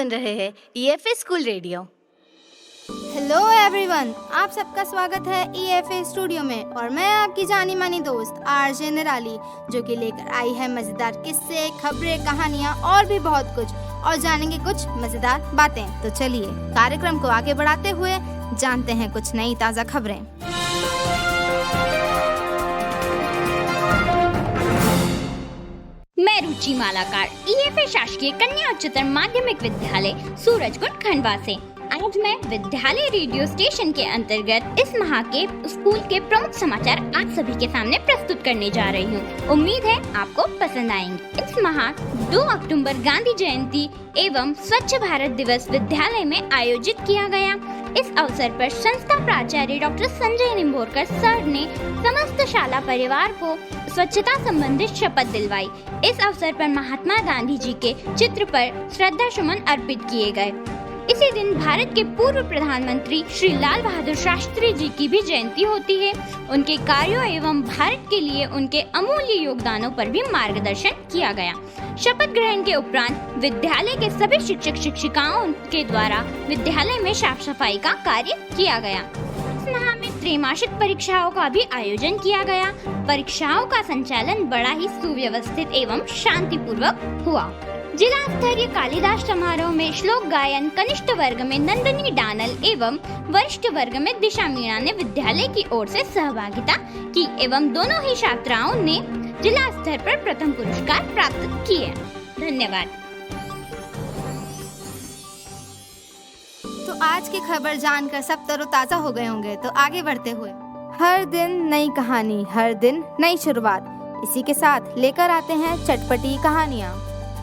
सुन रहे हैं ईएफए school radio. Hello everyone, आप सबका स्वागत है ईएफए स्टूडियो में और मैं आपकी जानी मानी दोस्त आरजे निराली, जो कि लेकर आई है मजेदार किस्से, खबरें, कहानियाँ और भी बहुत कुछ, और जानेंगे कुछ मजेदार बातें। तो चलिए कार्यक्रम को आगे बढ़ाते हुए जानते हैं कुछ नई ताज़ा खबरें। मैं रुचि मालाकार ईएफए शासकीय कन्या उच्चतर माध्यमिक विद्यालय सूरजकुंड खंडवा से आज मैं विद्यालय रेडियो स्टेशन के अंतर्गत इस माह के स्कूल के प्रमुख समाचार आप सभी के सामने प्रस्तुत करने जा रही हूँ। उम्मीद है आपको पसंद आएंगे। इस माह 2 अक्टूबर गांधी जयंती एवं स्वच्छ भारत दिवस विद्यालय में आयोजित किया गया। इस अवसर पर संस्था प्राचार्य डॉक्टर संजय निम्भोरकर सर ने समस्त शाला परिवार को स्वच्छता संबंधित शपथ दिलवाई। इस अवसर पर महात्मा गांधी जी के चित्र पर श्रद्धा सुमन अर्पित किए गए। इसी दिन भारत के पूर्व प्रधानमंत्री श्री लाल बहादुर शास्त्री जी की भी जयंती होती है। उनके कार्यों एवं भारत के लिए उनके अमूल्य योगदानों पर भी मार्गदर्शन किया गया। शपथ ग्रहण के उपरांत विद्यालय के सभी शिक्षक शिक्षिकाओं के द्वारा विद्यालय में साफ सफाई का कार्य किया गया। इस माह में त्रैमासिक परीक्षाओं का भी आयोजन किया गया। परीक्षाओं का संचालन बड़ा ही सुव्यवस्थित एवं शांतिपूर्वक हुआ। जिला स्तरीय कालिदास समारोह में श्लोक गायन कनिष्ठ वर्ग में नंदनी डानल एवं वरिष्ठ वर्ग में दिशा मीणा ने विद्यालय की ओर से सहभागिता की एवं दोनों ही छात्राओं ने जिला स्तर पर प्रथम पुरस्कार प्राप्त किए। धन्यवाद। तो आज की खबर जानकर सब तरोताजा हो गए होंगे। तो आगे बढ़ते हुए, हर दिन नई कहानी, हर दिन नई शुरुआत, इसी के साथ लेकर आते हैं चटपटी कहानियाँ।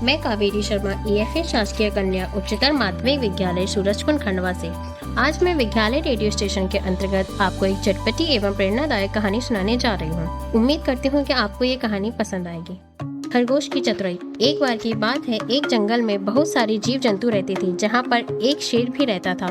मैं कावेरी शर्मा ईएफए शासकीय कन्या उच्चतर माध्यमिक विद्यालय सूरजकुंड खंडवा से आज मैं विद्यालय रेडियो स्टेशन के अंतर्गत आपको एक चटपटी एवं प्रेरणादायक कहानी सुनाने जा रही हूँ। उम्मीद करती हूँ कि आपको ये कहानी पसंद आएगी। खरगोश की चतुराई। एक बार की बात है, एक जंगल में बहुत सारी जीव जंतु रहते थे, जहाँ पर एक शेर भी रहता था।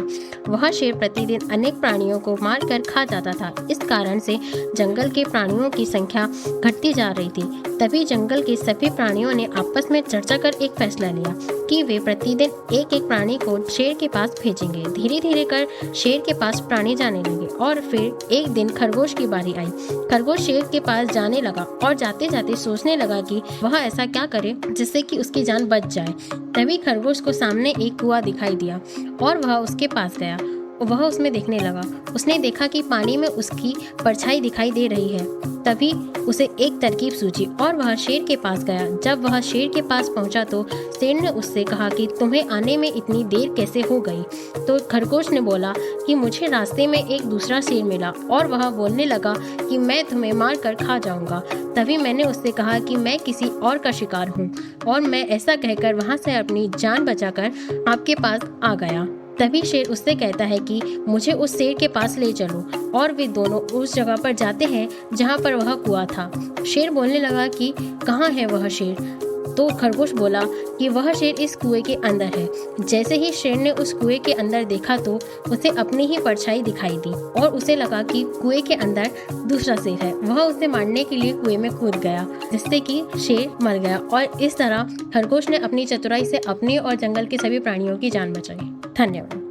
वह शेर प्रतिदिन अनेक प्राणियों को मारकर खा जाता था। इस कारण से जंगल के प्राणियों की संख्या घटती जा रही थी। तभी जंगल के सभी प्राणियों ने आपस में चर्चा कर एक फैसला लिया कि वे प्रतिदिन एक एक प्राणी को शेर के पास भेजेंगे। धीरे धीरे कर शेर के पास प्राणी जाने लगे और फिर एक दिन खरगोश की बारी आई। खरगोश शेर के पास जाने लगा और जाते जाते सोचने लगा कि वह ऐसा क्या करे जिससे कि उसकी जान बच जाए। तभी खरगोश को सामने एक कुआं दिखाई दिया और वह उसके पास गया। वह उसमें देखने लगा। उसने देखा कि पानी में उसकी परछाई दिखाई दे रही है। तभी उसे एक तरकीब सूझी और वह शेर के पास गया। जब वह शेर के पास पहुंचा तो शेर ने उससे कहा कि तुम्हें आने में इतनी देर कैसे हो गई। तो खरगोश ने बोला कि मुझे रास्ते में एक दूसरा शेर मिला और वह बोलने लगा कि मैं तुम्हें मार कर खा जाऊंगा। तभी मैंने उससे कहा कि मैं किसी और का शिकार हूँ और मैं ऐसा कहकर वहाँ से अपनी जान बचाकर आपके पास आ गया। तभी शेर उससे कहता है कि मुझे उस शेर के पास ले चलो और वे दोनों उस जगह पर जाते हैं जहाँ पर वह कुआं था। शेर बोलने लगा कि कहाँ है वह शेर। तो खरगोश बोला कि वह शेर इस कुएं के अंदर है। जैसे ही शेर ने उस कुएं के अंदर देखा तो उसे अपनी ही परछाई दिखाई दी और उसे लगा कि कुएं के अंदर दूसरा शेर है। वह उसे मारने के लिए कुएं में कूद गया, जिससे कि शेर मर गया। और इस तरह खरगोश ने अपनी चतुराई से अपनी और जंगल के सभी प्राणियों की जान बचाई। धन्यवाद।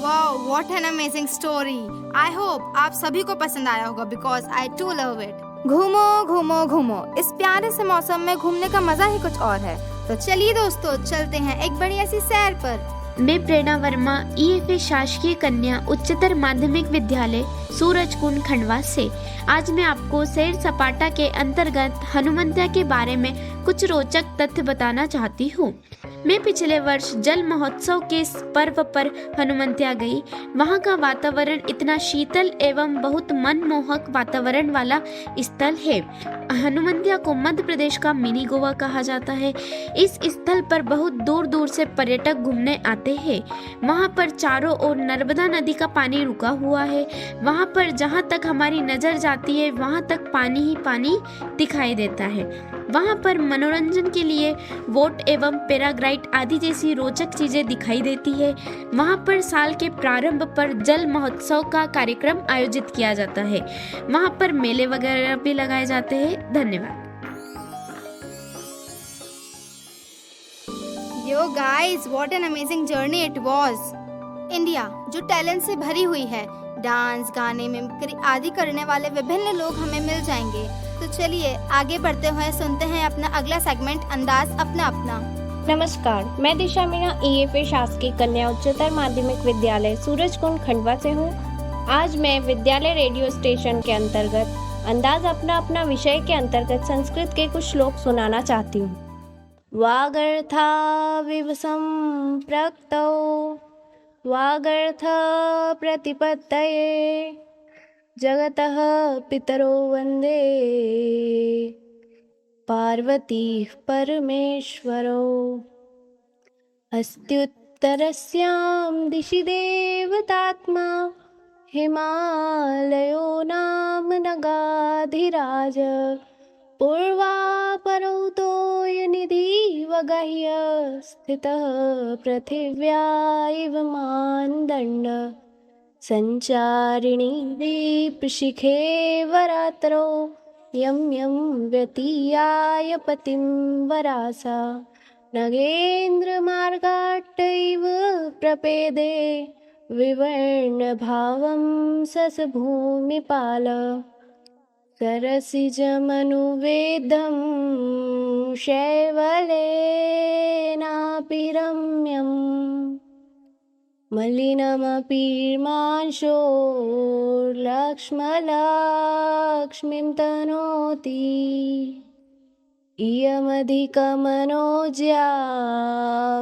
Wow, what an amazing story. I hope आप सभी को पसंद आया होगा because I too love it. घूमो घूमो घूमो, इस प्यारे से मौसम में घूमने का मजा ही कुछ और है। तो चलिए दोस्तों, चलते हैं एक बढ़िया सी सैर पर। मैं प्रेरणा वर्मा ईएफए शासकीय कन्या उच्चतर माध्यमिक विद्यालय सूरजकुंड खंडवा से आज मैं आपको सैर सपाटा के अंतर्गत हनुमंतिया के बारे में कुछ रोचक तथ्य बताना चाहती हूँ। मैं पिछले वर्ष जल महोत्सव के इस पर्व पर हनुमंतिया गई। वहाँ का वातावरण इतना शीतल एवं बहुत मनमोहक वातावरण वाला स्थल है। हनुमंतिया को मध्य प्रदेश का मिनी गोवा कहा जाता है। इस स्थल पर बहुत दूर दूर से पर्यटक घूमने आते हैं। वहाँ पर चारों ओर नर्मदा नदी का पानी रुका हुआ है। वहाँ पर जहाँ तक हमारी नजर जाती है वहाँ तक पानी ही पानी दिखाई देता है। वहाँ पर मनोरंजन के लिए बोट एवं पैराग्लाइड आदि जैसी रोचक चीजें दिखाई देती है। वहाँ पर साल के प्रारंभ पर जल महोत्सव का कार्यक्रम आयोजित किया जाता है। वहाँ पर मेले वगैरह भी लगाए जाते हैं। धन्यवाद। Hello guys, what an amazing journey it was. India जो टैलेंट से भरी हुई है, डांस, गाने, मिमिक्री आदि करने वाले विभिन्न लोग हमें मिल जाएंगे। तो चलिए आगे बढ़ते हुए सुनते हैं अपना अगला सेगमेंट, अंदाज अपना अपना। नमस्कार, मैं दिशा मीणा EFA शासकीय कन्या उच्चतर माध्यमिक विद्यालय सूरजकुंड खंडवा से हूँ। आज मैं विद्यालय रेडियो स्टेशन के अंतर्गत अंदाज अपना अपना विषय के अंतर्गत संस्कृत के कुछ श्लोक सुनाना चाहती हूँ। वागर्था संप्रक्तौ वागर्थ प्रतिपत्तये जगतः पितरो वन्दे पार्वती परमेश्वरो। अस्त्युत्तरस्यां दिशि देवतात्मा हिमालयो नाम नगाधिराज पूर्वापरौ तोयनिधि वगह्य स्थितः पृथिव्या इव मानदण्ड संचारिणी दीपशिखे वरात्रो यं यं व्यतीयाय पतिं वरासा नगेन्द्रमार्गाट्टैव प्रपेदे विवर्णभावं ससभूमिपाल सरसिजमनुवेदं शैवलेनापि रम्यं मलिनमपीर्मांशो लक्ष्मीं तनोति इयमधिकमनोज्या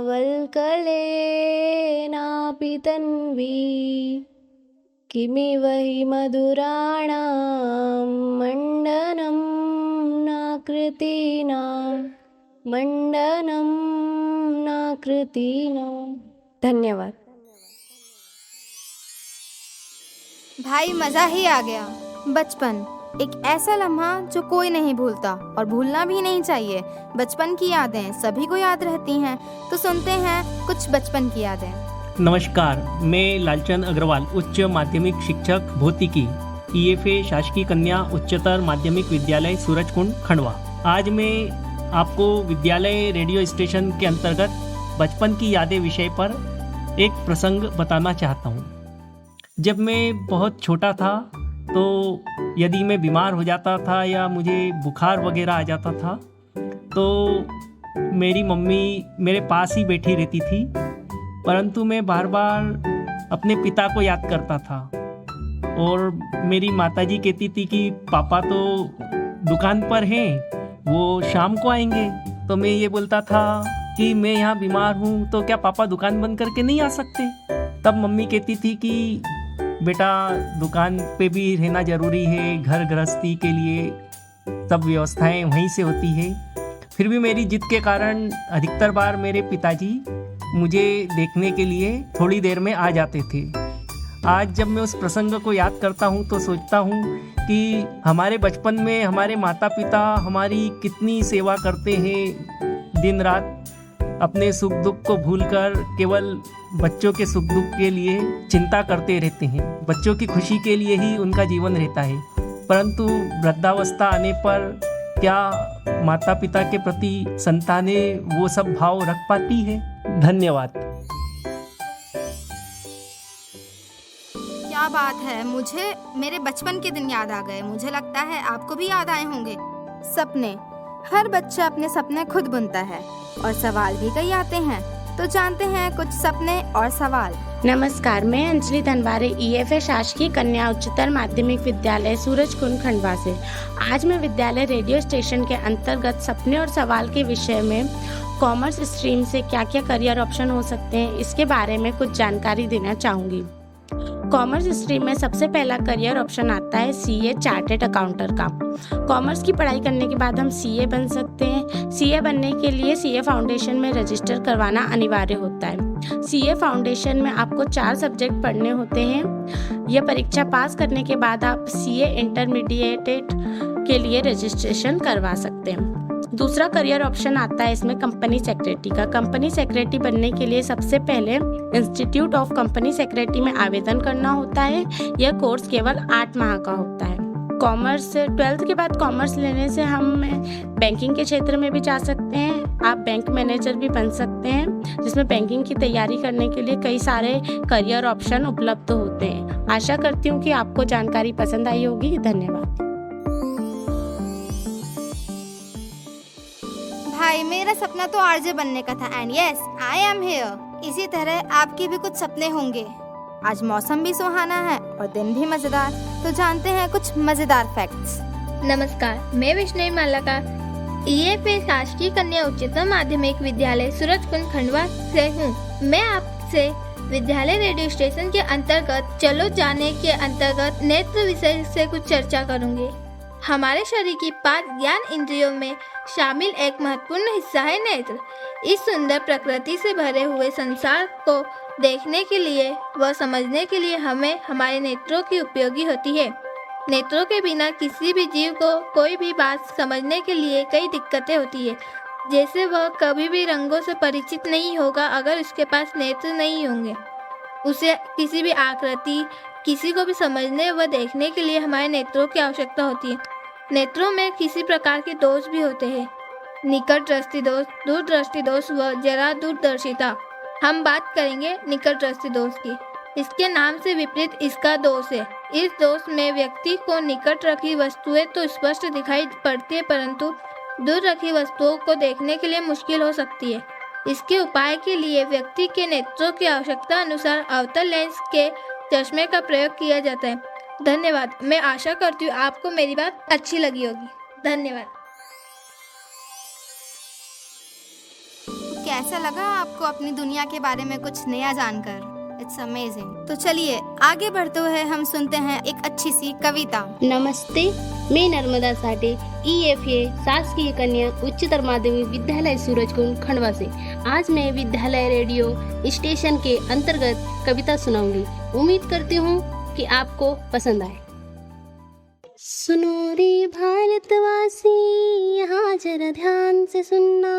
वल्कलेनापि तन्वी किमिव हि मधुराणां मण्डनं नाकृतीनां। धन्यवाद। भाई मजा ही आ गया। बचपन एक ऐसा लम्हा जो कोई नहीं भूलता और भूलना भी नहीं चाहिए। बचपन की यादें सभी को याद रहती हैं, तो सुनते हैं कुछ बचपन की यादें। नमस्कार, मैं लालचंद अग्रवाल, उच्च माध्यमिक शिक्षक भौतिकी, EFA शासकीय कन्या उच्चतर माध्यमिक विद्यालय सूरजकुंड खंडवा। आज मैं आपको विद्यालय रेडियो स्टेशन के अंतर्गत बचपन की यादें विषय पर एक प्रसंग बताना चाहता हूँ। जब मैं बहुत छोटा था तो यदि मैं बीमार हो जाता था या मुझे बुखार वगैरह आ जाता था तो मेरी मम्मी मेरे पास ही बैठी रहती थी, परंतु मैं बार बार अपने पिता को याद करता था और मेरी माताजी कहती थी कि पापा तो दुकान पर हैं, वो शाम को आएंगे। तो मैं ये बोलता था कि मैं यहाँ बीमार हूँ तो क्या पापा दुकान बंद करके नहीं आ सकते। तब मम्मी कहती थी कि बेटा दुकान पे भी रहना ज़रूरी है, घर गृहस्थी के लिए सब व्यवस्थाएं वहीं से होती है। फिर भी मेरी जिद के कारण अधिकतर बार मेरे पिताजी मुझे देखने के लिए थोड़ी देर में आ जाते थे। आज जब मैं उस प्रसंग को याद करता हूँ तो सोचता हूँ कि हमारे बचपन में हमारे माता पिता हमारी कितनी सेवा करते हैं, दिन रात अपने सुख दुख को भूलकर केवल बच्चों के सुख दुख के लिए चिंता करते रहते हैं। बच्चों की खुशी के लिए ही उनका जीवन रहता है, परंतु वृद्धावस्था आने पर क्या माता पिता के प्रति संतानें वो सब भाव रख पाती है? धन्यवाद। क्या बात है, मुझे मेरे बचपन के दिन याद आ गए। मुझे लगता है आपको भी याद आए होंगे। सपने, हर बच्चा अपने सपने खुद बुनता है और सवाल भी कई आते हैं, तो जानते हैं कुछ सपने और सवाल। नमस्कार, मैं अंजलि धनवारे EFA शासकीय कन्या उच्चतर माध्यमिक विद्यालय सूरजकुंड खंडवा से। आज मैं विद्यालय रेडियो स्टेशन के अंतर्गत सपने और सवाल के विषय में कॉमर्स स्ट्रीम से क्या क्या करियर ऑप्शन हो सकते हैं इसके बारे में कुछ जानकारी देना चाहूँगी। कॉमर्स स्ट्रीम में सबसे पहला करियर ऑप्शन आता है CA चार्टेड अकाउंटर का। कॉमर्स की पढ़ाई करने के बाद हम CA बन सकते हैं। CA बनने के लिए CA फाउंडेशन में रजिस्टर करवाना अनिवार्य होता है। CA फाउंडेशन में आपको 4 सब्जेक्ट पढ़ने होते हैं। यह परीक्षा पास करने के बाद आप CA इंटरमीडिएट के लिए रजिस्ट्रेशन करवा सकते हैं। दूसरा करियर ऑप्शन आता है इसमें कंपनी सेक्रेटरी का। कंपनी सेक्रेटरी बनने के लिए सबसे पहले इंस्टीट्यूट ऑफ कंपनी सेक्रेटरी में आवेदन करना होता है। यह कोर्स केवल 8 माह का होता है। कॉमर्स 12th के बाद कॉमर्स लेने से हम बैंकिंग के क्षेत्र में भी जा सकते हैं। आप बैंक मैनेजर भी बन सकते हैं, जिसमें बैंकिंग की तैयारी करने के लिए कई सारे करियर ऑप्शन उपलब्ध होते हैं। आशा करती हूँ कि आपको जानकारी पसंद आई होगी। धन्यवाद। भाई, मेरा सपना तो आरजे बनने का था and yes I am here. इसी तरह आपके भी कुछ सपने होंगे। आज मौसम भी सुहाना है और दिन भी मजेदार, तो जानते हैं कुछ मजेदार फैक्ट्स। नमस्कार, मैं विष्णु मालाका ईएफए शासकीय कन्या उच्चतर माध्यमिक विद्यालय सूरजकुंड खंडवा से हूँ। मैं आपसे विद्यालय रेडियो स्टेशन के अंतर्गत चलो जाने के अंतर्गत नेत्र विषय से कुछ चर्चा करूँगी। हमारे शरीर की 5 ज्ञान इंद्रियों में शामिल एक महत्वपूर्ण हिस्सा है नेत्र। इस सुंदर प्रकृति से भरे हुए संसार को देखने के लिए व समझने के लिए हमें हमारे नेत्रों की उपयोगी होती है। नेत्रों के बिना किसी भी जीव को कोई भी बात समझने के लिए कई दिक्कतें होती है। जैसे वह कभी भी रंगों से परिचित नहीं होगा अगर उसके पास नेत्र नहीं होंगे। उसे किसी भी आकृति, किसी को भी समझने व देखने के लिए हमारे नेत्रों की आवश्यकता होती है। नेत्रों में किसी प्रकार के दोष भी होते हैं, निकट दृष्टि दोष, दूर दृष्टि दोष व जरा दूरदर्शिता। हम बात करेंगे निकट दृष्टि दोष की। इसके नाम से विपरीत इसका दोष है। इस दोष में व्यक्ति को निकट रखी वस्तुएं तो स्पष्ट दिखाई पड़ती है, परंतु दूर रखी वस्तुओं को देखने के लिए मुश्किल हो सकती है। इसके उपाय के लिए व्यक्ति के नेत्रों की आवश्यकता अनुसार अवतल लेंस के चश्मे का प्रयोग किया जाता है। धन्यवाद। मैं आशा करती हूँ आपको मेरी बात अच्छी लगी होगी। धन्यवाद। कैसा लगा आपको अपनी दुनिया के बारे में कुछ नया जानकर? It's amazing. तो चलिए आगे बढ़ते हुए हम सुनते हैं एक अच्छी सी कविता। नमस्ते, मैं नर्मदा साठे ईएफए शासकीय कन्या उच्चतर माध्यमिक विद्यालय सूरजकुंड खंडवा से आज मैं विद्यालय रेडियो स्टेशन के अंतर्गत कविता सुनाऊंगी। उम्मीद करती हूँ कि आपको पसंद आए। सुनो रे भारतवासी, यहाँ जरा ध्यान से सुनना।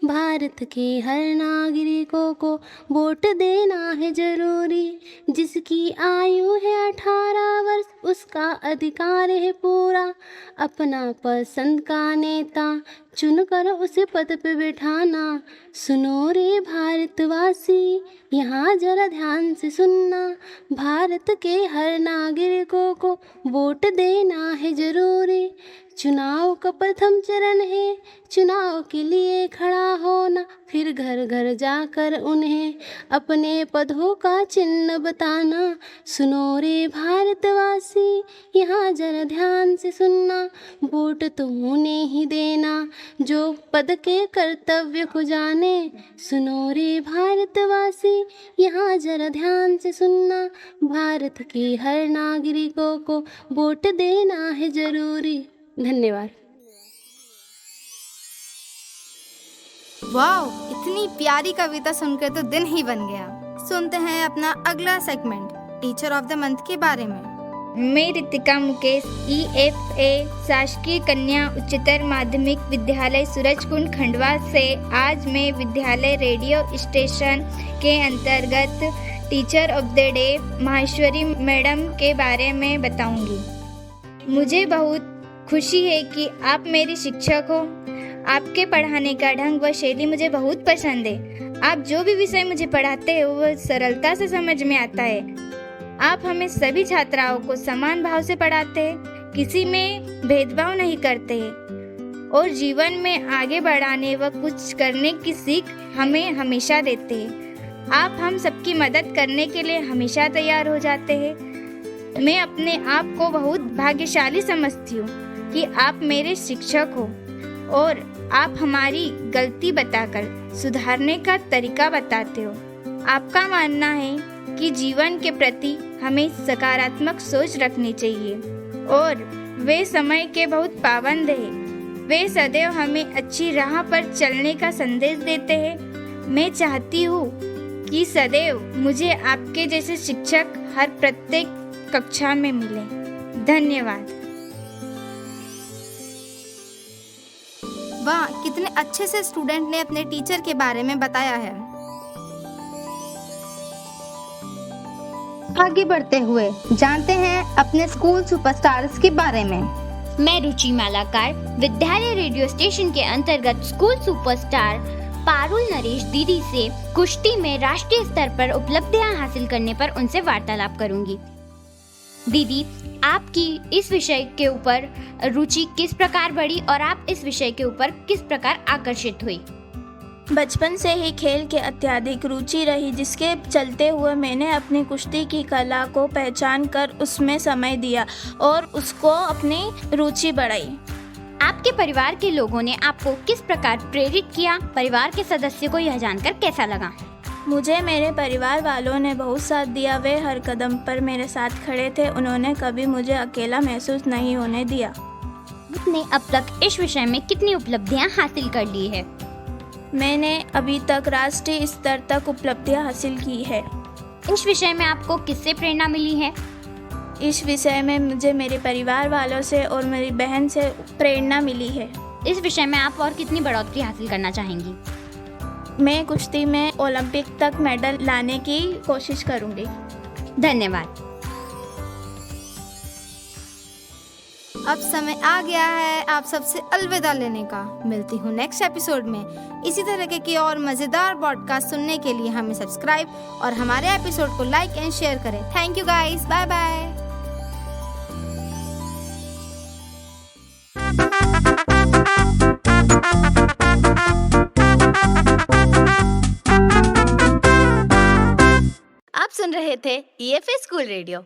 भारत के हर नागरिकों को वोट देना है जरूरी। जिसकी आयु है 18 वर्ष उसका अधिकार है पूरा। अपना पसंद का नेता चुनकर उसे पद पे बिठाना। सुनो रे भारतवासी, यहाँ जरा ध्यान से सुनना। भारत के हर नागरिकों को वोट देना है जरूरी। चुनाव का प्रथम चरण है, चुनाव के लिए खड़ा होना। फिर घर घर जाकर उन्हें अपने पदों का चिन्ह बताना। सुनो रे भारतवासी, यहाँ जरा ध्यान से सुनना। वोट तो उन्हें ही देना जो पद के कर्तव्य को जाने। सुनो रे भारतवासी, यहाँ जरा ध्यान से सुनना। भारत के हर नागरिकों को वोट देना है जरूरी। धन्यवाद। वाओ, इतनी प्यारी कविता सुनकर तो दिन ही बन गया। सुनते हैं अपना अगला segment teacher of the month के बारे में। मैं रितिका मुकेश ईएफए शासकीय कन्या उच्चतर माध्यमिक विद्यालय सूरजकुंड खंडवा से आज मैं विद्यालय रेडियो स्टेशन के अंतर्गत teacher of the day Maheshwari madam के बारे में बताऊंगी। मुझे बहुत खुशी है कि आप मेरी शिक्षक हो। आपके पढ़ाने का ढंग व शैली मुझे बहुत पसंद है। आप जो भी विषय मुझे पढ़ाते हैं वह सरलता से समझ में आता है। आप हमें सभी छात्राओं को समान भाव से पढ़ाते हैं, किसी में भेदभाव नहीं करते हैं और जीवन में आगे बढ़ाने व कुछ करने की सीख हमें हमेशा देते हैं। आप हम सबकी मदद करने के लिए हमेशा तैयार हो जाते हैं। मैं अपने आप को बहुत भाग्यशाली समझती हूँ कि आप मेरे शिक्षक हो और आप हमारी गलती बताकर सुधारने का तरीका बताते हो। आपका मानना है कि जीवन के प्रति हमें सकारात्मक सोच रखनी चाहिए और वे समय के बहुत पाबंद हैं। वे सदैव हमें अच्छी राह पर चलने का संदेश देते हैं। मैं चाहती हूँ कि सदैव मुझे आपके जैसे शिक्षक हर प्रत्येक कक्षा में मिले। धन्यवाद। वाह, कितने अच्छे से स्टूडेंट ने अपने टीचर के बारे में बताया है। आगे बढ़ते हुए जानते हैं अपने स्कूल सुपरस्टार्स के बारे में। मैं रुचि मालाकार विद्यालय रेडियो स्टेशन के अंतर्गत स्कूल सुपरस्टार पारुल नरेश दीदी से कुश्ती में राष्ट्रीय स्तर पर उपलब्धियां हासिल करने पर उनसे वार्तालाप करूंगी। दीदी, आपकी इस विषय के ऊपर रुचि किस प्रकार बढ़ी और आप इस विषय के ऊपर किस प्रकार आकर्षित हुई? बचपन से ही खेल के अत्यधिक रुचि रही, जिसके चलते हुए मैंने अपनी कुश्ती की कला को पहचान कर उसमें समय दिया और उसको अपनी रुचि बढ़ाई। आपके परिवार के लोगों ने आपको किस प्रकार प्रेरित किया? परिवार के सदस्यों को यह जानकर कैसा लगा? मुझे मेरे परिवार वालों ने बहुत साथ दिया। वे हर कदम पर मेरे साथ खड़े थे। उन्होंने कभी मुझे अकेला महसूस नहीं होने दिया। आपने अब तक इस विषय में कितनी उपलब्धियां हासिल कर ली है? मैंने अभी तक राष्ट्रीय स्तर तक उपलब्धियां हासिल की है। इस विषय में आपको किससे प्रेरणा मिली है? इस विषय में मुझे मेरे परिवार वालों से और मेरी बहन से प्रेरणा मिली है। इस विषय में आप और कितनी बढ़ोतरी हासिल करना चाहेंगी? मैं कुश्ती में ओलंपिक तक मेडल लाने की कोशिश करूंगी। धन्यवाद। अब समय आ गया है आप सबसे अलविदा लेने का। मिलती हूँ नेक्स्ट एपिसोड में। इसी तरह के और मज़ेदार पॉडकास्ट सुनने के लिए हमें सब्सक्राइब और हमारे एपिसोड को लाइक एंड शेयर करें। Thank you guys, bye bye. आप सुन रहे थे EFA स्कूल रेडियो।